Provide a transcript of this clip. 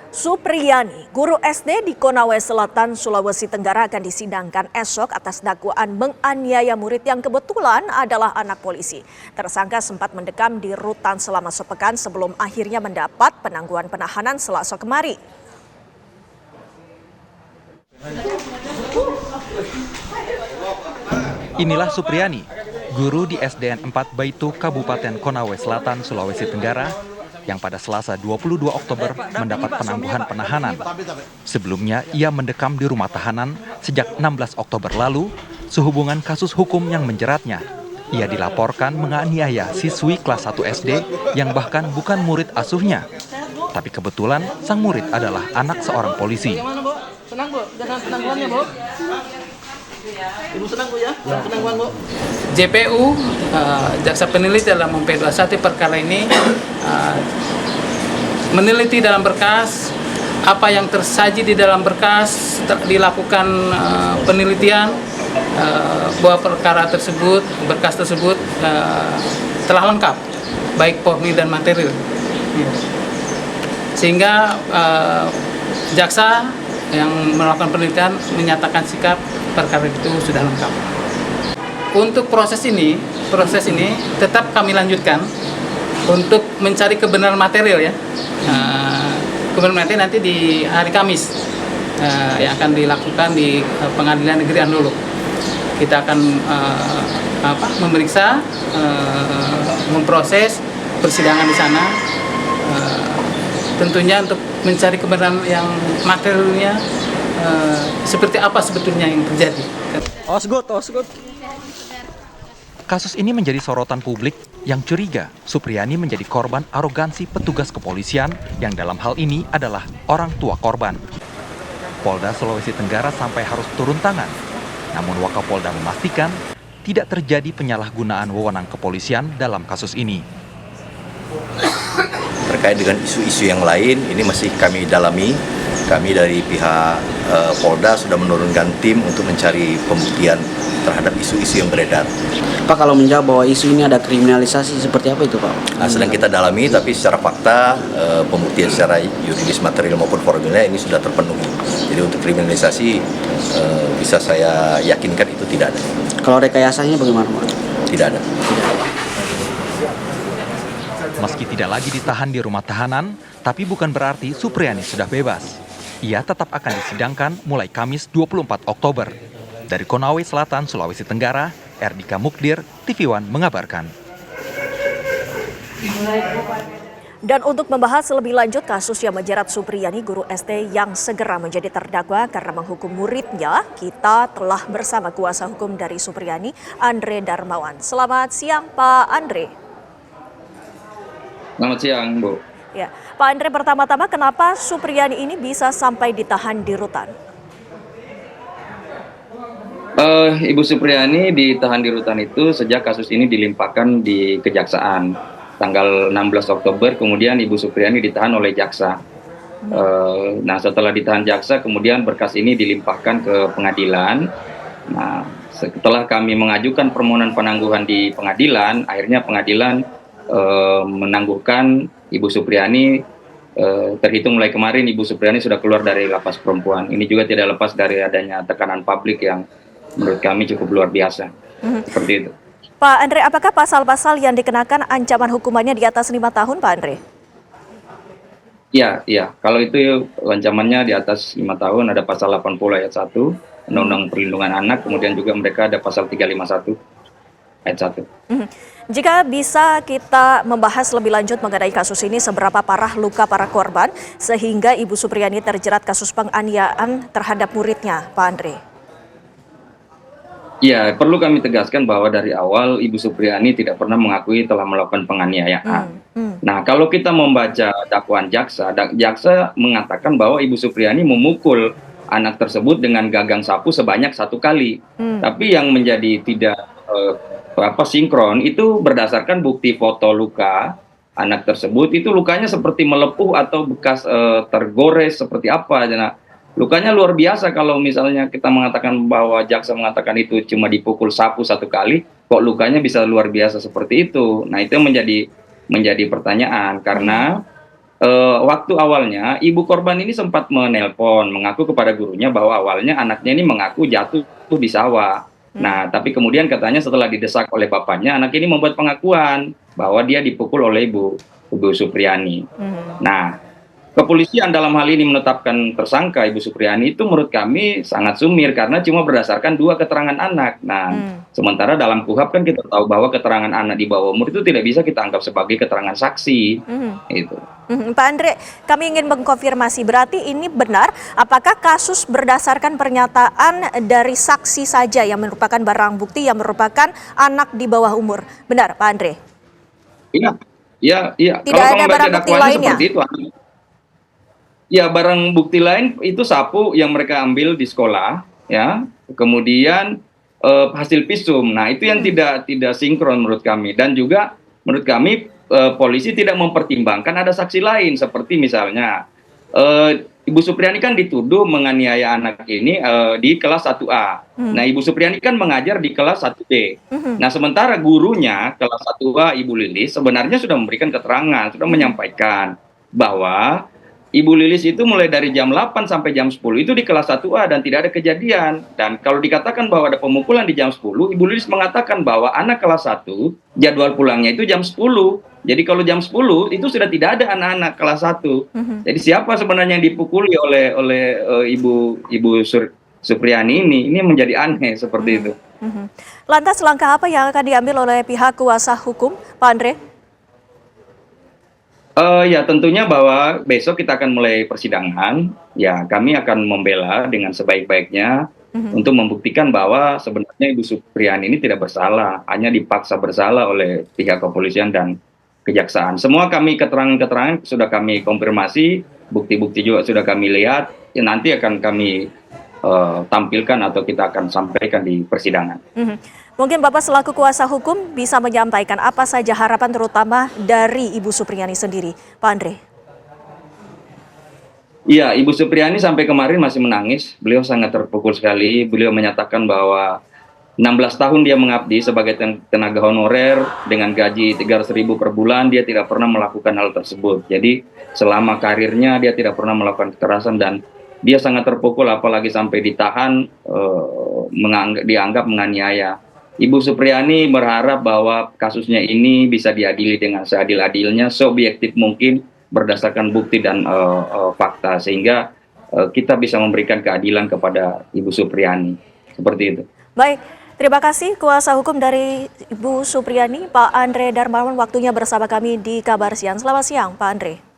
Supriyani, guru SD di Konawe Selatan, Sulawesi Tenggara akan disidangkan esok atas dakwaan menganiaya murid yang kebetulan adalah anak polisi. Tersangka sempat mendekam di rutan selama sepekan sebelum akhirnya mendapat penangguhan penahanan Selasa kemarin. Inilah Supriyani, guru di SDN 4 Baitu, Kabupaten Konawe Selatan, Sulawesi Tenggara, yang pada Selasa 22 Oktober mendapat penangguhan penahanan. Sebelumnya, ia mendekam di rumah tahanan sejak 16 Oktober lalu sehubungan kasus hukum yang menjeratnya. Ia dilaporkan menganiaya siswi kelas 1 SD yang bahkan bukan murid asuhnya. Tapi kebetulan sang murid adalah anak seorang polisi. Tenang, Bu. Jangan penangguhannya, Bu. Ibu tenang, Bu, ya. Penangguhan, Bu. JPU, Jaksa Peneliti dalam MP21 perkara ini meneliti dalam berkas apa yang tersaji di dalam berkas, dilakukan penelitian bahwa perkara tersebut, berkas tersebut telah lengkap, baik formil dan material. Sehingga jaksa yang melakukan penelitian menyatakan sikap perkara itu sudah lengkap. Untuk proses ini tetap kami lanjutkan untuk mencari kebenaran material ya. Kebenaran material nanti di hari Kamis yang akan dilakukan di Pengadilan Negeri Andolo. Kita akan memeriksa, memproses persidangan di sana. Tentunya untuk mencari kebenaran yang materialnya seperti apa sebetulnya yang terjadi. Osgot. Kasus ini menjadi sorotan publik yang curiga Supriyani menjadi korban arogansi petugas kepolisian yang dalam hal ini adalah orang tua korban. Polda Sulawesi Tenggara sampai harus turun tangan. Namun Wakapolda memastikan tidak terjadi penyalahgunaan wewenang kepolisian dalam kasus ini. Terkait dengan isu-isu yang lain, ini masih kami dalami. Kami dari pihak Polda sudah menurunkan tim untuk mencari pembuktian terhadap isu-isu yang beredar. Pak, kalau menjawab bahwa isu ini ada kriminalisasi, seperti apa itu, Pak? Sedang kita dalami, tapi secara fakta, pembuktian secara yuridis material maupun formilnya ini sudah terpenuhi. Jadi untuk kriminalisasi bisa saya yakinkan itu tidak ada. Kalau rekayasanya bagaimana, Pak? Tidak ada. Meski tidak lagi ditahan di rumah tahanan, tapi bukan berarti Supriyani sudah bebas. Ia tetap akan disidangkan mulai Kamis 24 Oktober. Dari Konawe Selatan, Sulawesi Tenggara, Erdika Mukdir, TV One mengabarkan. Dan untuk membahas lebih lanjut kasus yang menjerat Supriyani, guru SD yang segera menjadi terdakwa karena menghukum muridnya, kita telah bersama kuasa hukum dari Supriyani, Andre Darmawan. Selamat siang, Pak Andre. Selamat siang, Bu. Ya, Pak Andre, pertama-tama kenapa Supriyani ini bisa sampai ditahan di rutan? Ibu Supriyani ditahan di rutan itu sejak kasus ini dilimpahkan di Kejaksaan. Tanggal 16 Oktober, kemudian Ibu Supriyani ditahan oleh jaksa. Nah, setelah ditahan jaksa, kemudian berkas ini dilimpahkan ke pengadilan. Nah, setelah kami mengajukan permohonan penangguhan di pengadilan, akhirnya pengadilan menangguhkan Ibu Supriyani. Terhitung mulai kemarin Ibu Supriyani sudah keluar dari lapas perempuan. Ini juga tidak lepas dari adanya tekanan publik yang menurut kami cukup luar biasa. Seperti itu. Pak Andre, apakah pasal-pasal yang dikenakan ancaman hukumannya di atas 5 tahun, Pak Andre? Iya. Kalau itu ancamannya di atas 5 tahun, ada pasal 80 ayat 1, Undang-Undang Perlindungan Anak, kemudian juga mereka ada pasal 351 ayat 1. Jika bisa kita membahas lebih lanjut mengenai kasus ini, seberapa parah luka para korban sehingga Ibu Supriyani terjerat kasus penganiayaan terhadap muridnya, Pak Andre? Ya, perlu kami tegaskan bahwa dari awal Ibu Supriyani tidak pernah mengakui telah melakukan penganiayaan. Nah, kalau kita membaca dakwaan jaksa mengatakan bahwa Ibu Supriyani memukul anak tersebut dengan gagang sapu sebanyak 1 kali. Tapi yang menjadi tidak sinkron itu berdasarkan bukti foto luka anak tersebut, itu lukanya seperti melepuh atau bekas tergores seperti apa. Nah, lukanya luar biasa. Kalau misalnya kita mengatakan bahwa jaksa mengatakan itu cuma dipukul sapu 1 kali, kok lukanya bisa luar biasa seperti itu. Nah, itu menjadi pertanyaan karena waktu awalnya ibu korban ini sempat menelpon mengaku kepada gurunya bahwa awalnya anaknya ini mengaku jatuh di sawah. Nah, tapi kemudian katanya setelah didesak oleh bapaknya, anak ini membuat pengakuan bahwa dia dipukul oleh Ibu Supriani. Nah, kepolisian dalam hal ini menetapkan tersangka Ibu Supriani itu menurut kami sangat sumir karena cuma berdasarkan 2 keterangan anak. Nah, sementara dalam KUHP kan kita tahu bahwa keterangan anak di bawah umur itu tidak bisa kita anggap sebagai keterangan saksi. Itu. Pak Andre, kami ingin mengkonfirmasi, berarti ini benar, apakah kasus berdasarkan pernyataan dari saksi saja yang merupakan barang bukti yang merupakan anak di bawah umur? Benar, Pak Andre? Iya. Tidak Kalau ada membaca barang bukti dakwaannya lainnya? seperti itu. Ya, barang bukti lain itu sapu yang mereka ambil di sekolah, ya. Kemudian hasil visum. Nah, itu yang tidak sinkron menurut kami. Dan juga menurut kami polisi tidak mempertimbangkan ada saksi lain seperti misalnya Ibu Supriani kan dituduh menganiaya anak ini di kelas 1A. Nah, Ibu Supriani kan mengajar di kelas 1B. Nah, sementara gurunya kelas 1A Ibu Lilis sebenarnya sudah memberikan keterangan, sudah menyampaikan bahwa Ibu Lilis itu mulai dari jam 8 sampai jam 10 itu di kelas 1A dan tidak ada kejadian. Dan kalau dikatakan bahwa ada pemukulan di jam 10, Ibu Lilis mengatakan bahwa anak kelas 1 jadwal pulangnya itu jam 10. Jadi kalau jam 10 itu sudah tidak ada anak-anak kelas 1. Jadi siapa sebenarnya yang dipukuli oleh Ibu Supriani ini menjadi aneh seperti itu. Lantas langkah apa yang akan diambil oleh pihak kuasa hukum, Pak Andre? Ya, tentunya bahwa besok kita akan mulai persidangan. Ya, kami akan membela dengan sebaik-baiknya untuk membuktikan bahwa sebenarnya Ibu Supriani ini tidak bersalah, hanya dipaksa bersalah oleh pihak kepolisian dan kejaksaan. Semua keterangan-keterangan sudah kami konfirmasi, bukti-bukti juga sudah kami lihat. Ya, nanti akan kami tampilkan atau kita akan sampaikan di persidangan. Mungkin Bapak selaku kuasa hukum bisa menyampaikan apa saja harapan terutama dari Ibu Supriani sendiri, Pak Andre. Iya, Ibu Supriani sampai kemarin masih menangis. Beliau sangat terpukul sekali. Beliau menyatakan bahwa 16 tahun dia mengabdi sebagai tenaga honorer dengan gaji 300.000 per bulan. Dia tidak pernah melakukan hal tersebut. Jadi selama karirnya dia tidak pernah melakukan kekerasan dan dia sangat terpukul apalagi sampai ditahan, dianggap menganiaya. Ibu Supriani berharap bahwa kasusnya ini bisa diadili dengan seadil-adilnya, seobjektif mungkin berdasarkan bukti dan fakta sehingga kita bisa memberikan keadilan kepada Ibu Supriani. Seperti itu. Baik, terima kasih kuasa hukum dari Ibu Supriani, Pak Andre Darmawan, waktunya bersama kami di Kabar Siang. Selamat siang, Pak Andre.